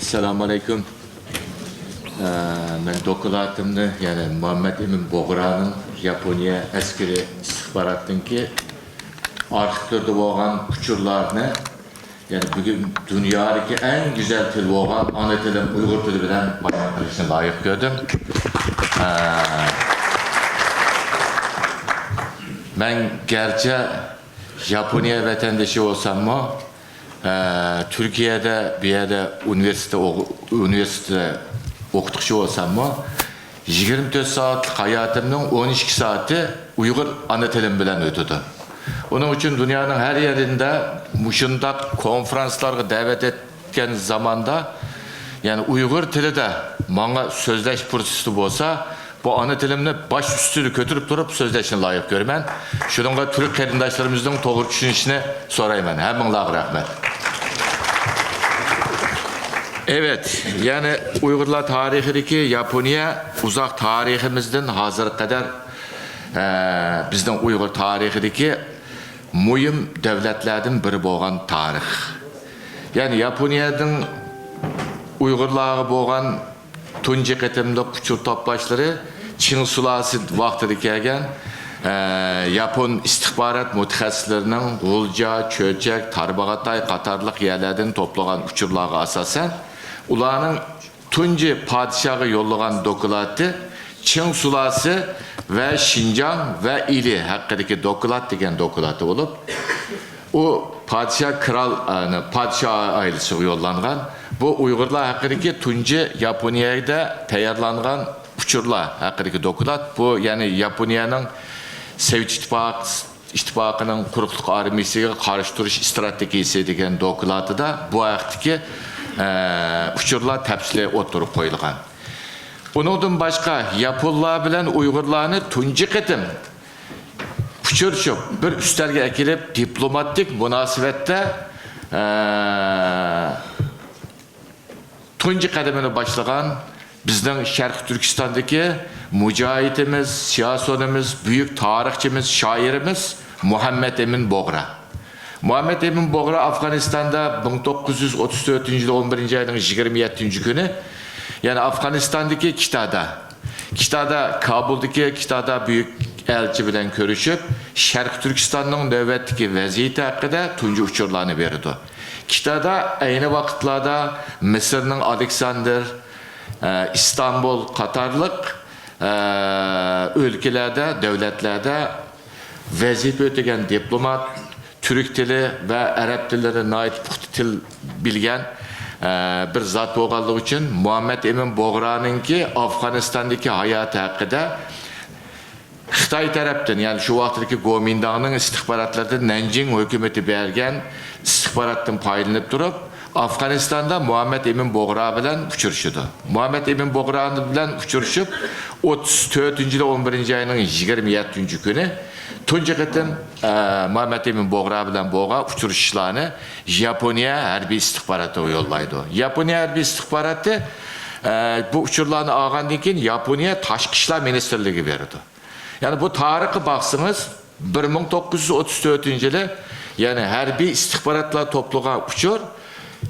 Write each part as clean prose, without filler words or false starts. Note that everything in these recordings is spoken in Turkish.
Esselamu Aleyküm. Ben dokulatımda yani Muhammed Emin Boğra'nın Japonya askeri istihbarattınki arşivlerde olan uçurlarını yani bugün dünyadaki en güzel til olan ana tilim Uygur tili bilen başlatılışını layık gördüm. Ben gerçi Japonya vatandaşı olsam mı Türkiye'de bir yerde üniversite okutuşu olsam mı 24 saat hayatımın 12 saati Uygur ana tilim bilen ötüdü. Onun için dünyanın her yerinde muşunda konferanslarga davet etken zamanda yani Uygur tili de bana sözleş fırsatı olsa bu ana tilimni baş üstünü götürüp durup sözleşini layık görmen. Şununla Türk kardeşlerimizin doğru düşünüşünü sorayım ben. Hemen rahmet. Evet, yani Uygurlar tarihindeki Japonya uzak tarihimizden hazır kadar bizden Uygur tarihindeki mühim devletlerden biri boğan tarih. Yani Japonya'nın Uygurlara boğan tuncu ketimde küçük toplaşları Çin sulası vaxtı kelgen Japon istihbarat mütehassislerinin Gulca, Çöçek, Tarbağatay qatarlıq yerlerden toplanan uçurlarına asasen ularının tuncu padişahı yollagan dokulatı Çin sulası ve Şincan ve ili hakkındaki dokulat degen dokulatı olup o padişah padişah ailesi yollangan bu Uygurlar hakkındaki tuncu Japonya'da tayarlangan uçurlar hakkındaki dokulat bu yani Japonya'nın Sovet İttifakı'nın kurukluk armiyasiga karşı duruş stratejisi degen dokulatı da bu vaxtki uçurlar tepsile oturup koyulgan. Ondan başka Japonlar bilen Uygurlarını tuncu ketim uçuruşup bir üstelge ekilip diplomatik münasebette tuncu kademini başlayan bizden Şarkı Türkistan'daki mücahitimiz, siyasonimiz, büyük tarihçimiz, şairimiz Muhammed Emin Boğra. Muhammed Emin Boğra Afganistan'da 1934 yılı 11. ayının 27. günü yani Afganistan'daki Kita'da Kabul'daki Kita'da büyük elçi bilen görüşüp Şarkı Türkistan'ın nöbetdeki vaziyeti hakkında tuncu uçurlarını verdi. Kita'da aynı vakitlerde Mısır'ın Alexander, İstanbul, Katarlık ülkelerde, devletlerde vazife ötegen diplomat, Türk dili ve Arap dillerine ait til bilgen bir zat boğallığı için Muhammed Emin Boğra'nınki Afganistan'daki hayatı hakkında Xitay taraftan yani şu vaxtdaki Gomindağ'ın istihbaratlarda Nanjing hükümeti bergen istihbarattan paylanıp durup Afganistan'da Muhammed Emin Boğra bilen uçuruşudu. Muhammed Emin Boğra bilen uçuruşup 34. yılı 11. ayının 27. günü tuncu ketim Muhammed Emin Boğra bilen Boğra uçuruşlarını Japonya harbi istihbaratı yollaydı. Japonya harbi istihbaratı bu uçurlarını ağandan keyin Japonya Taşkı İşler Ministerliği verdi. Yani bu tarihe baksanız 1934 yılı yani harbi istihbaratla toplanan uçur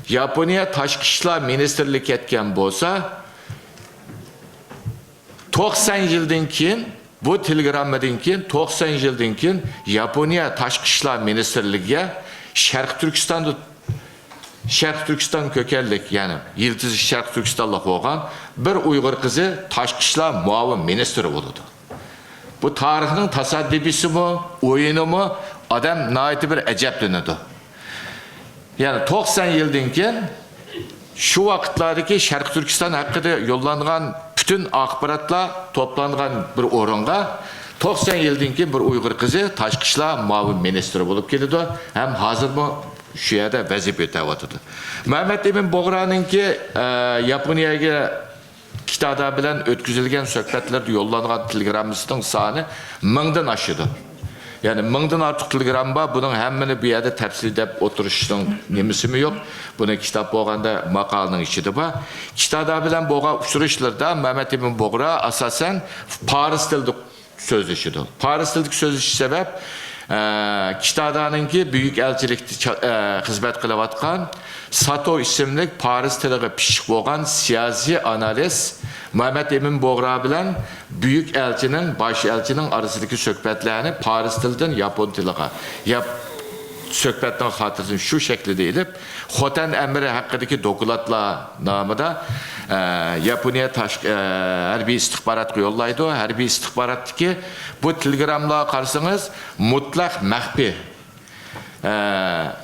Japonya Taşkı İşler Ministerliği etken bolsa 90 yıldan keyin bu telegramdan keyin 90 yıldan keyin Japonya Taşkı İşler Ministerliği'ye Şarkı Türkistan kökenlik yani Yıldız Şarkı Türkistan'la olan bir Uygur kızı Taşkı İşler muavin ministri oldu. Bu tarihinin tasaddibisi mi, oyunu mu adam naiti bir ecepleniyordu. Yani 90 yıldan keyin şu vakitlerdeki Şarkı Türkistan hakkında yollanılan bütün akbaratlar toplanılan bir oranga 90 yıldan keyin bir Uygur kızı Taşkı İşler muavin ministri olup geldi. Hem hazır mı şu yerde vazife ötevatıdı. Muhammed Emin Boğra'nınki Japonya'ya Kita'da bilen ötküzülgen söhbetlerde yollanan telegramımızın sani 1000'den aşıdı. Yani 1000'den artık telegram var. Bunun hemmini bir yerde tepsil edip oturuşunun nemisi mi yok? Bunu kitap boğanda makalının içinde var. Kita'da bilen boğa uçuruşlarda Muhammed Emin Boğra asasen Paris dilde sözleşiyordu. Paris dilde sözleşi sebep Kitadanınki büyük elçilikte hizmet kılıvatkan Sato isimli Paris tiliği pişik boğan siyasi analiz Mehmet Emin Boğra bilen büyük elçinin, baş elçinin arasındaki söhbetlerini Paris tilden Yapon tiliğe söhbetden hatırlasın şu şekilde edip Xotan emri hakkındaki dokulatlar namıda Yaponiya harbiy istihbarat yollaydı. Harbiy istihbarat ki bu telegramla karşısınız mutlak mahfi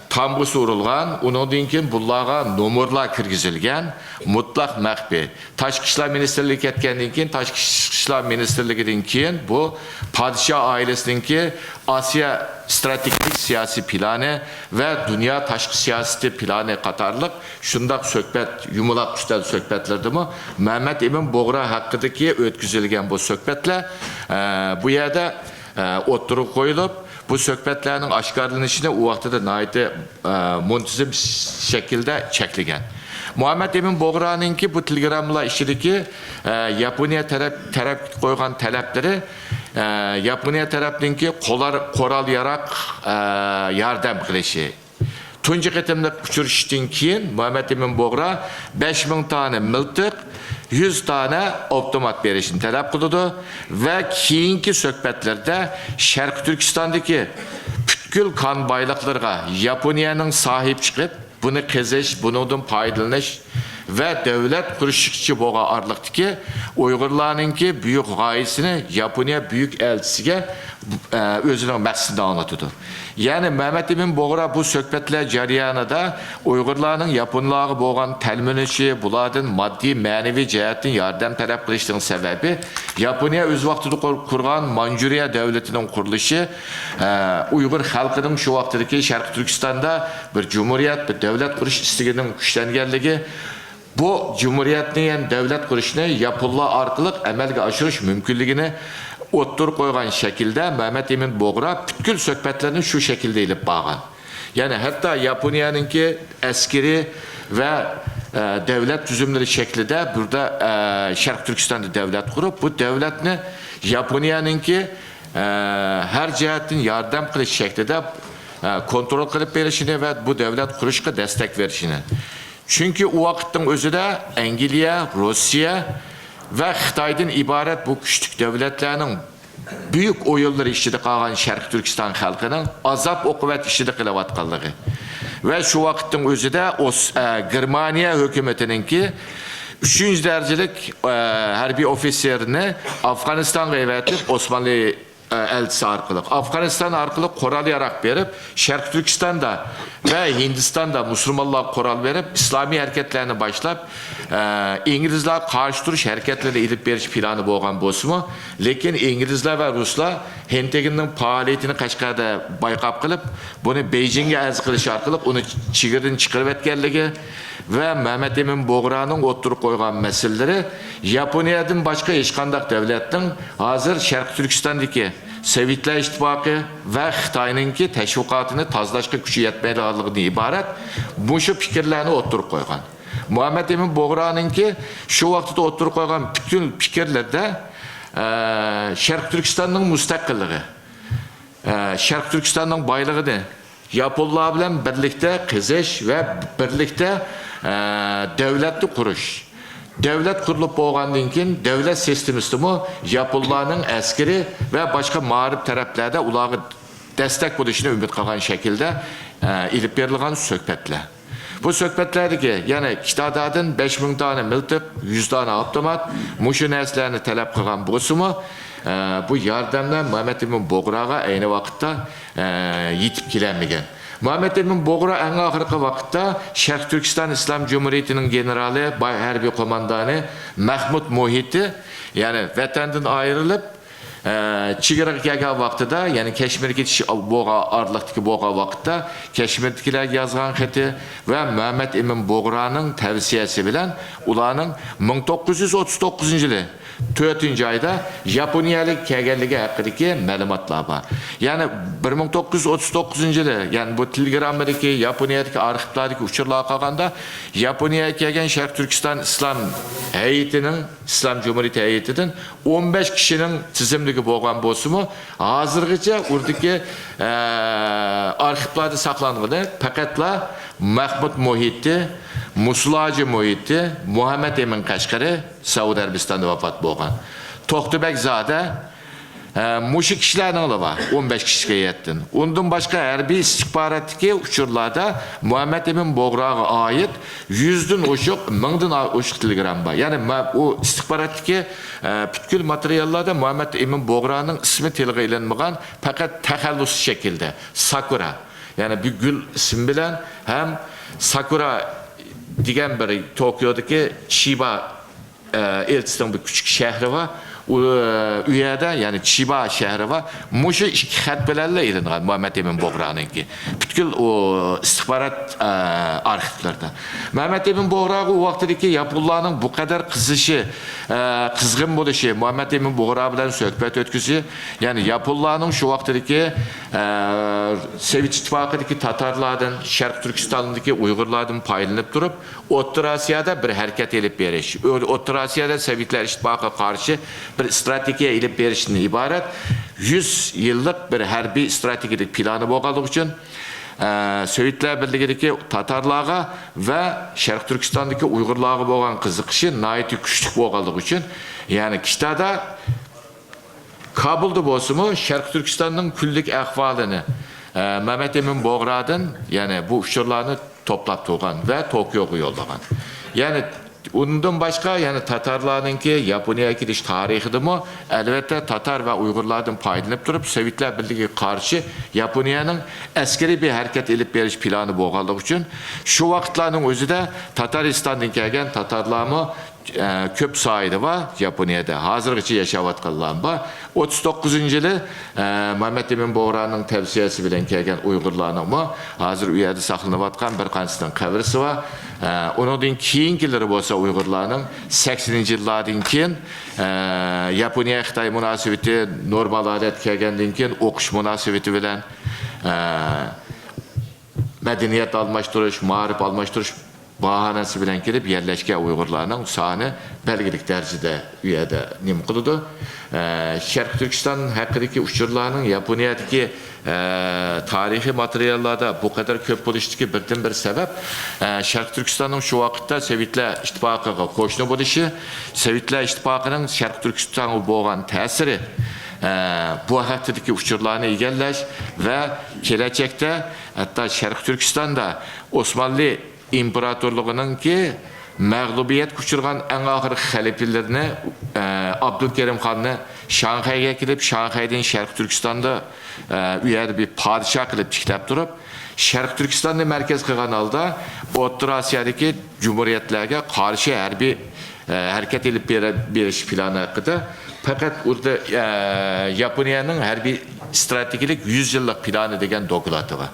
tamgısı urulgan, onun keyin bunlarga nomerlar kirgizilgan, mutlaq mahfi. Tashqi ishlar ministerligi ketgandan keyin, Tashqi ishlar ministerligidan keyin bu podshoh oilasininki Osiyo strategik siyasi planı ve dünya tashqi siyosati planı qatorliq shundoq suhbat, yumaloq tushtal suhbatlardimi Mehmet Emin Boğra haqidagi o'tkazilgan bu suhbatlar bu yerda o'ttirib qo'yilib bu söhbetlerin aşkarlanışını o vaxtda nayeti muntizim şekilde çekligen. Muhammed Emin Boğra'nınki bu telegramla işideki Yaponiya taraf koygan talepleri Yaponiya tarafınınki koral yarak yardım kılışı. Tuncu ketimde uçuruştan keyin Muhammed Emin Boğra 5000 tane miltiq 100 tane otomat verişini talep kıldı ve keyinki söhbetlerde Şarkı Türkistan'daki bütkül kan baylıklarına Japonya'nın sahip çıkıp bunu kezeş, bunun paydalanış ve devlet kuruşçu boğa arlıktı ki Uygurlarınki büyük gayesini Japonya büyük elçisiga özünün məqsədini anlatıdı. Yani Mehmet Emin Boğra bu söhbetler jaryanında Uygurların Japonlarga boğan təlminişi, bulardan maddi, manevi cihetten yardım talep kılıştığının sebebi Japonya öz vaxtında kurgan Manjuriya devletinin kuruluşu Uygur halkının şu vaxtdaki Şarkı Türkistan'da bir cumhuriyet, bir devlet kuruş istiginin güçlengenligi bu cumhuriyetinin devlet kuruşunu yapılla arkalık emelge aşırış mümkünlüğünü ottur koygan şekilde Mehmet Emin Boğra bütkül söhbetlerini şu şekilde ilip bağın. Yani hatta Japonya'nınki askeri ve devlet düzümleri şeklinde burada Şarkı Türkistan'da devlet kurup bu devletini Japonya'nınki her cihetin yardım kılış şeklinde kontrol kılıp verişini ve bu devlet kuruşuna destek verişini. Çünkü o vakitin özü de Angliya, Rusya ve Xitay'dan ibaret bu küçük devletlerinin büyük oyunları işçide kalan Şarkı Türkistan halkının azap okuvet işçide kılavatkallığı. Ve şu vakitin özü de Germaniya hükümetinin ki 3. derecelik harbiy ofisiyerini Afganistan'a evetip Osmanlı elçisi arkalık. Afganistan arkalık koral yarak verip Şarkı Türkistan'da ve Hindistan'da Müslümanlar koral verip İslami hareketlerini başlayıp İngilizler karşı duruş hareketleri edip veriş planı boğan bozumu. Lekin İngilizler ve Ruslar Hentegin'in faaliyetini Kaşgar'da baykap kılıp bunu Beijing'e ez kılış arkalık onu çigirden çıkarıp etkenligi ve Mehmet Emin Boğra'nın oturup koygan meseleleri Japonya'dan başka eşkandak devletin hazır Şarkı Türkistan'daki Sovetler İttifakı ve Xitay'ınki teşvikatını tazlaşka gücü yetmeyliğini ibaret bu şu fikirlerini oturup koygan. Muhammed Emin Boğra'nınki şu vaxtda oturup koygan bütün fikirlerde Şarkı Türkistan'ın müstakilliği, Şarkı Türkistan'ın baylığını Japonlar bilen birlikte kızış ve birlikte devletli kuruş. Devlet kurulup boğandan keyin devlet sistemistimi Japonlarning askeri ve başka mağrib taraflarda ularga destek buluşunu ümit qilgan şekilde ilip berilgan söhbetler. Bu söhbetlerdeki yani Kitadadan 5000 tane miltiq, 100 tane avtomat, muşu narsalarni talep qilgan bo'lsa-mu, bu yordamlar Mehmet Emin Boğra'ga aynı vakitte yetib kelenmegen. Muhammed Emin Boğra en ahırkı vakitte Şarkı Türkistan İslam Cumhuriyeti'nin generali, harbiy komandanı Mahmud Muhit'i yani vatandan ayrılıp Çigirga kelgan vaqtida, yani Keşmirga ketish boğa arlıqdaki boğa vaqtda Keşmirdagilar yazgan xati ve Mehmet Emin Boğra'nın tavsiyasi bilan ularning 1939-yili 4. ayda Yaponiyalik kelganligi haqidagi ma'lumotlar bor. Ya'ni 1939-yili, ya'ni bu Telegramdagi Yaponiyadagi arxivlardagi uchurlar qolganda Yaponiyaga kelgan Sharq Turkiston islom hay'atining, Islom Cumhuriyati hay'atidan 15 kishining tizimligi bo'lgan bo'lsa-mu, hozirgacha urdagi arxivlarda saqlangan faqatla Mahmud Muhitti, Musulaji Muhitti, Muhammed Emin Qashqari Saudiya Arabistonida vafot bo'lgan. To'xtabek Zoda Muşu kişilerinin var, 15 kişiye yettin. Ondan başka harbiy istihbaratdagi uchurlarda Muhammed Emin Boğra'ya ait 100'den oşuq, 1000'den oşuq telegram var. Yani o istihbaratdagi bütkül materyallarda Muhammed Emin Boğra'nın ismi tilg'a ilinmagan, fakat taxallus şekilde Sakura. Yani bir gül isim bilen hem Sakura degan bir Tokyo'daki Chiba elçisining bir küçük şehri var. Uyada yani Chiba şehri var. Muşu iki xat bilan ilingan Muhammed Emin Boğra'nınki. Bütkül o istihbarat arxivlarda. Muhammed Emin Boğra'ya o vaqtdagi Yaponlarning bu kadar qizg'in bo'lishi, Muhammed Emin Boğra bilan suhbat o'tkizi, yani Yaponlarning şu vaqtdagi Sovet İttifaqidagi Tatarlardan, Sharq Turkistondagi Uyg'urlardan paylanib turib, O'rta Osiyoda bir harakat elib berish. O'rta Osiyoda Sovetlar İttifoqiga qarshi bir strategiya elib berishdan iborat 100 yillik bir harbiy strategik plani bo'lganligi uchun Sovetlar Birligidagi Tatarlarga va Sharq Turkistondagi Uyg'urlarga bo'lgan qiziqishi nihoyatda kuchli bo'lganligi uchun, ya'ni Kitada Kabulda bo'lsa-mu, Sharq Turkistonning kunlik ahvolini Muhammed Emin Boğra'dan, yani bu uchurlarni to'plab turgan va Tokyoga yo'llagan. Yani ondan başka, yani Tatarlarınki Yaponiyaga kelish tarixidimi, albatta Tatar ve Uyg'urlardan paylanib turib, Sovetlar Birligiga qarshi Yaponiyaning askeriy bir harakat elib berish plani bo'lganligi uchun, shu vaqtlarning o'zida Tataristondan kelgan Tatarlarmi köp sayıda var Yaponiyada. Hazırgacha yaşayotganlar var. 39-yili Muhammed Emin Boğra'nın tavsiyasi bilan kelgan Uyg'urlarning hozir u yerda saqlanayotgan bir qanchasining qabrisi var. Ondan keyingilari bo'lsa Uyg'urlarning 80-yillardan keyin Yaponiya Xitoy munosabati normal holat kelgandan keyin o'qish munosabati bilan madaniyat almashtirish, ma'rif almashtirish bahanesi bilen gelip yerleşken Uygurlarının sahne belgelik derecede üyede nim kılıdı. Şarkı Türkistan hakkındaki uçurlarının Yaponiyadaki tarihi materyallarda bu kadar köp buluştuğu birden bir sebep Şarkı Türkistan'ın şu vakitte Sovetlar İttifaqıga qo'shni bo'lishi, Sovetlar İttifaqının Şarkı Türkistan'a bo'lgan ta'siri bu hakkındaki uçurlarını egallash ve kelajakda hatta Şarkı Türkistan'da Osmanlı İmparatorluğunun ki mağlubiyet kuchurgan en ahir halifelerini Abdülkerim Han'ı Şanghay'a gidip Şanghay'dan Şarkı Türkistan'da üyede bir padişah kılıp çıkıp durup Şarkı Türkistan'da merkez kılgan alda O'rta Osiyo'dagi cumhuriyetlerge karşı harbiy hareket edip berish planı hakkında. Fakat orada Yaponiyaning harbiy strategik 100 yıllık planı degan dokulatı var.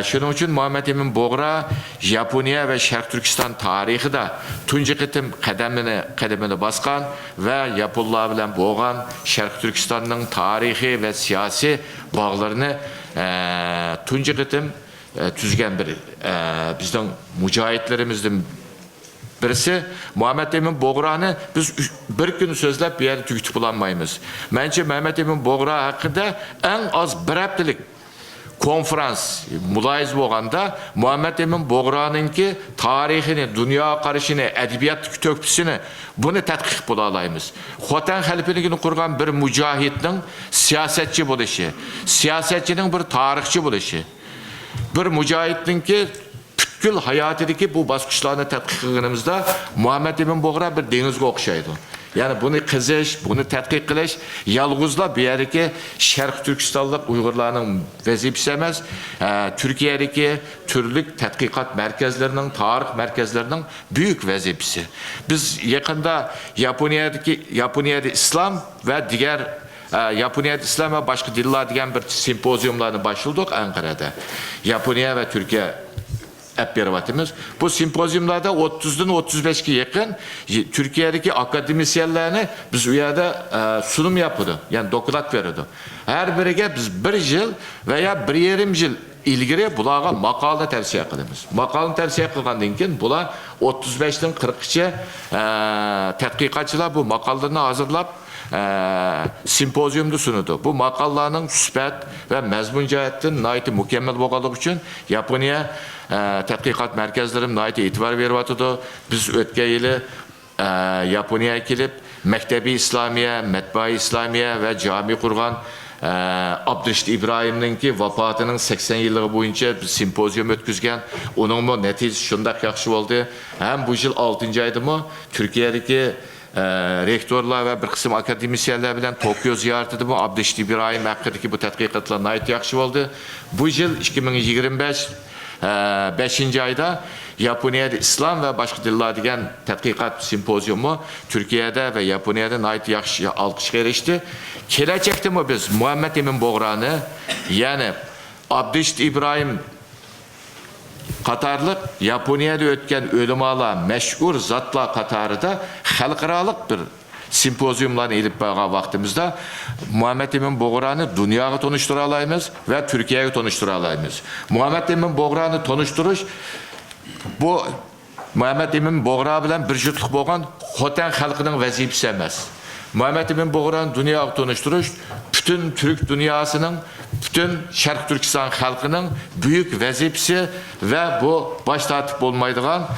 Şunun için Muhammed Emin Boğra Yaponiya ve Şarkı Türkistan tarixida tunji qitim qadamini baskan ve Yaponlar bilan bo'lgan Şarkı Türkistan'ın tarihi ve siyasi bağlarını tunji qitim tuzgan bir bizden mücahitlerimizden birisi Muhammed Emin Boğra'nı biz bir gün sözlep bir yerde tüketip bulanmayımız. Bence Muhammed Emin Boğra hakkında en az bir haftalık konferans muloyiz bo'lganda Muhammed Emin Boğra'nınki tarixini, dünya qarashini, adabiyot to'kpisini buni tadqiq qila olamiz. Xotan xalifligini qurgan bir mujohidning siyosatchi bo'lishi, siyosatchining bir tarixchi bo'lishi, bir mujohidninki butkul hayotidagi bu bosqichlarni tadqiq qilganimizda Muhammed Emin Boğra bir dengizga o'xshaydi. Yani bunu qizish, bunu tadqiq qilish yalg'izla bu yerdagi Sharq Turkistonlik Uyg'urlarning vazifasi emas, Türkiye'deki turli tadqiqot markazlarining, tarix markazlarining büyük vazifasi. Biz yaqinda Yaponiyada İslam ve diğer Yaponiyada İslam ve başka diller degan bir sempozyumlarni başladık Ankara'da. Yaponiya ve Türkiye hep beraberimiz. Bu simpozyumlarda 30'dan 35'e yakın Türkiye'deki akademisyenlerine biz u yerda sunum yapıdı. Yani doktorat verdi. Her birine biz bir yıl veya bir yarım yıl ilgili bularga maqolani tavsiya qilamiz. Maqolani tavsiya qilgandan keyin bular 35dan 40gacha tadqiqotchilar bu maqolalarni hozirlab simpozyumda sunudu. Bu maqolalarning sifat ve mazmun jihatdan nihoyatda mukammal bo'lganligi uchun Yaponiya tadqiqot markazlari nihoyatda e'tibor beryapti. Biz o'tgan yili Yaponiyaga kelib Maktabi İslamiye, Matbai İslamiye ve cami qurgan Abdüşt İbrahim'ninki vafatının 80 yılı boyunca bir simpozyum ötküzgen. Onun mu neticesi şundak yaxşı oldu. Hem bu yıl 6. ayda mı Türkiye'deki rektörler ve bir kısım akademisyenler bilen Tokyo ziyareti bu Abdüşt İbrahim hakkındaki bu tədqiqatlar nayet yaxşı oldu. Bu yıl 2025 5. ayda Yaponia'da İslam ve başka diller degan tədqiqat simpozyumu Türkiye'de ve Yaponia'da nayet yaxşı alkışa erişti. Gelecekte mi biz Muhammed Emin Boğrani yani Abdüşt İbrahim Katarlık Yaponia'da ötken ölümalar meşhur zatlar Katarı'da halkaralık bir simpozyumlarını elip bağlı vaktimizde Muhammed Emin Boğrani dünyaya tanıştıra alayımız ve Türkiye'ye tanıştıra alayımız. Muhammed Emin Boğrani tanıştırış bu Muhammed Emin Boğra bilen bir jutluk bolgan Xotan halkının vazifesi emas. Muhammed Emin Boğrani dünyaya tanıştırış bütün Türk dünyasının, bütün Şarkı Türkistan halkının büyük vazifesi ve bu baş tartip olmaydıgan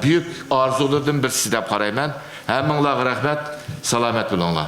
büyük arzulardan birisi de qarayman. Hammalarga rahmet, selamet bulunlar.